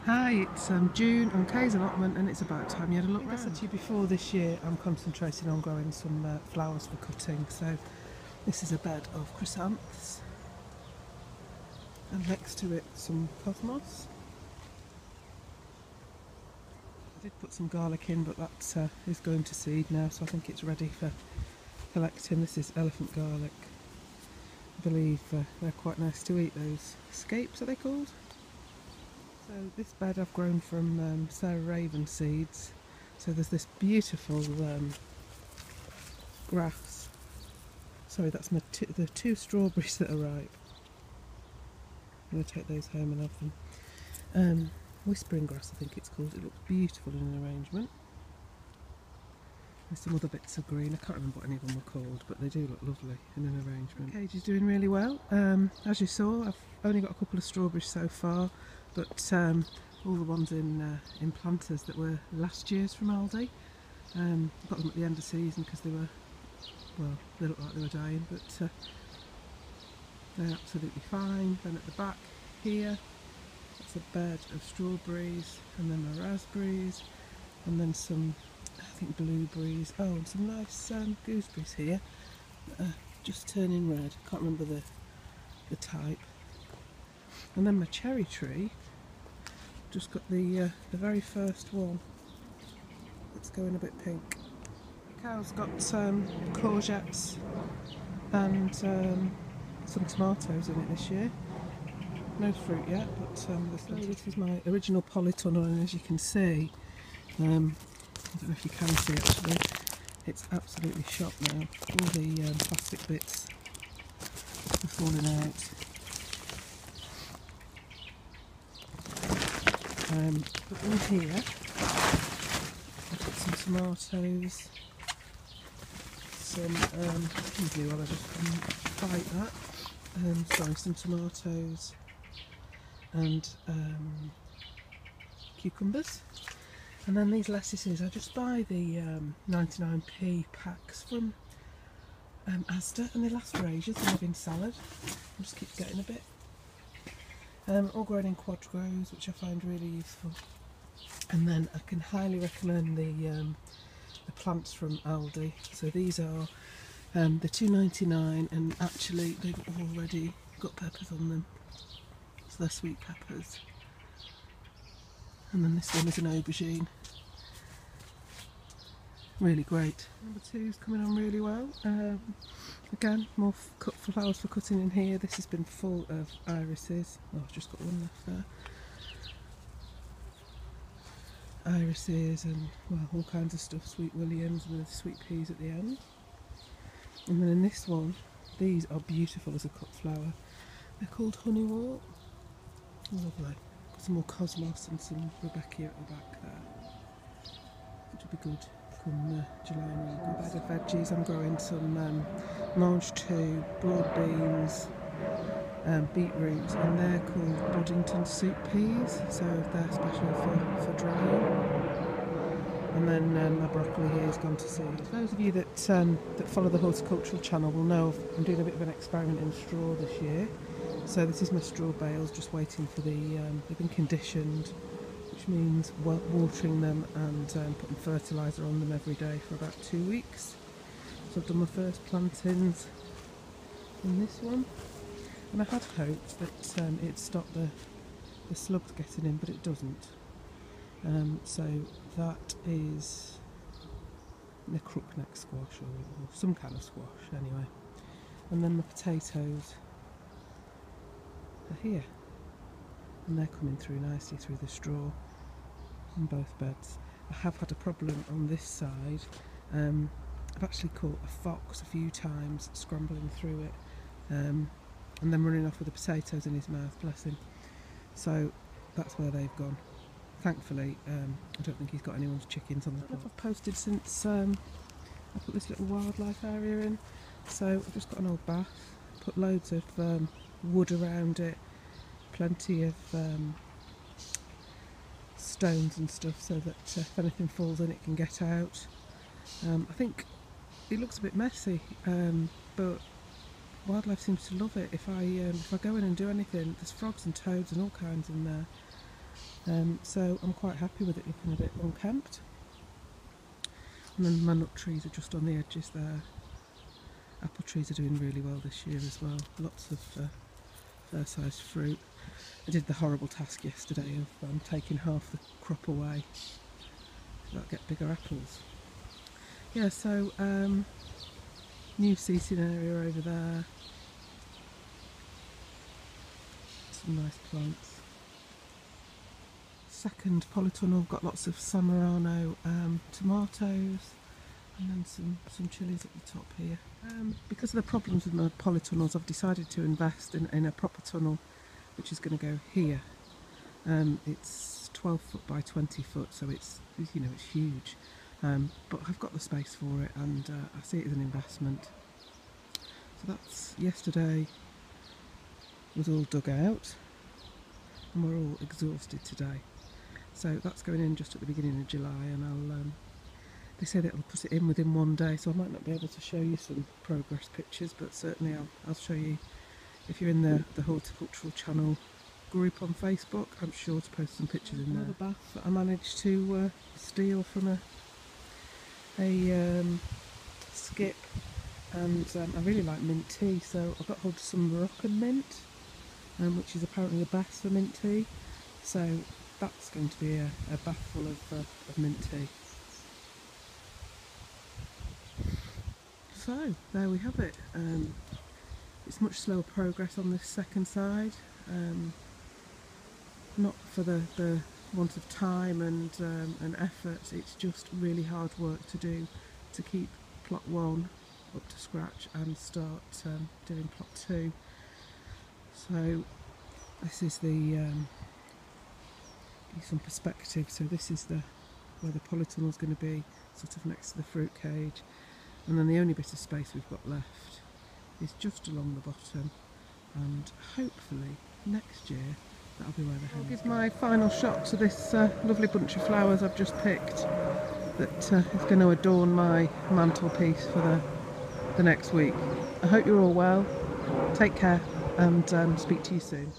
Hi, it's June on Kay's allotment and it's about time you had a look round. I said to you before, this year I'm concentrating on growing some flowers for cutting, so this is a bed of chrysanthemums and next to it some cosmos. I did put some garlic in, but that is going to seed now, so I think it's ready for collecting. This is elephant garlic. I believe they're quite nice to eat, those scapes are they called? So this bed I've grown from Sarah Raven seeds. So there's this beautiful grass. Sorry, that's the two strawberries that are ripe. I'm going to take those home and have them. Whispering grass, I think it's called. It looks beautiful in an arrangement. There's some other bits of green. I can't remember what any of them were called, but they do look lovely in an arrangement. The cage is doing really well. As you saw, I've only got a couple of strawberries so far, but all the ones in planters that were last year's from Aldi. Got them at the end of season because they were, well, they looked like they were dying, but they're absolutely fine. Then at the back here, it's a bed of strawberries, and then my raspberries, and then some, I think, blueberries. Oh, and some nice gooseberries here that are just turning red. Can't remember the type. And then my cherry tree, just got the very first one that's going a bit pink. The cow's got courgettes and some tomatoes in it this year. No fruit yet, but this is my original polytunnel, and as you can see, I don't know if you can see actually, it's absolutely shot now. All the plastic bits are falling out. But in here, I've got some tomatoes, some, excuse me while I just fight that, sorry, some tomatoes and cucumbers. And then these lettuces, I just buy the 99p packs from Asda, and they last for ages. They live in salad. I just keep getting a bit. All grown in quad grows, which I find really useful. And then I can highly recommend the plants from Aldi. So these are the $2.99, and actually they've already got peppers on them. So they're sweet peppers. And then this one is an aubergine. Really great. Number 2's coming on really well. Again, more flowers for cutting in here. This has been full of irises. Oh, I've just got one left there. Irises and, well, all kinds of stuff. Sweet williams with sweet peas at the end. And then in this one, these are beautiful as a cut flower. They're called honeywort. Lovely. Got some more cosmos and some Rebecca at the back there, which will be good come July and August. A bed of veggies. I'm growing some mange 2, broad beans, beetroot, and they're called Boddington soup peas, so they're special for drying. And then my broccoli here has gone to seed. Those of you that follow the horticultural channel will know I'm doing a bit of an experiment in straw this year. So this is my straw bales, just waiting for they've been conditioned, which means watering them and putting fertiliser on them every day for about 2 weeks. So I've done my first plantings in this one, and I had hoped that it'd stop the slugs getting in, but it doesn't. So that is the crookneck squash, or some kind of squash anyway. And then the potatoes are here, and they're coming through nicely through the straw on both beds. I have had a problem on this side. I've actually caught a fox a few times scrambling through it, and then running off with the potatoes in his mouth, bless him. So that's where they've gone. Thankfully, I don't think he's got anyone's chickens on the plot. I've posted since I put this little wildlife area in. So I've just got an old bath, put loads of wood around it, plenty of stones and stuff, so that if anything falls in it can get out. I think it looks a bit messy, but wildlife seems to love it. If I go in and do anything, there's frogs and toads and all kinds in there. So I'm quite happy with it looking a bit unkempt. And then my nut trees are just on the edges there. Apple trees are doing really well this year as well. Lots of fair-sized fruit. I did the horrible task yesterday of taking half the crop away so that I'll get bigger apples. Yeah, so new seating area over there. Some nice plants. Second polytunnel, got lots of Samarano tomatoes, and then some chilies at the top here. Because of the problems with my polytunnels, I've decided to invest in a proper tunnel which is going to go here. It's 12 foot by 20 foot, so it's huge, but I've got the space for it, and I see it as an investment. So that's yesterday was all dug out, and we're all exhausted today. So that's going in just at the beginning of July, and they say that it'll put it in within one day, so I might not be able to show you some progress pictures, but certainly I'll show you. If you're in the horticultural channel group on Facebook, I'm sure to post some pictures in there. Another bath that I managed to steal from a skip, and I really like mint tea, so I got hold of some Moroccan mint, which is apparently the best for mint tea. So that's going to be a bath full of mint tea. So there we have it. It's much slower progress on this second side, not for the want of time and effort. It's just really hard work to do to keep plot 1 up to scratch and start doing plot 2. So this is the give you some perspective. So this is where the polytunnel is going to be, sort of next to the fruit cage, and then the only bit of space we've got left is just along the bottom, and hopefully next year that'll be where the hens go. I'll give my final shot to this lovely bunch of flowers I've just picked that is going to adorn my mantelpiece for the next week. I hope you're all well, take care, and speak to you soon.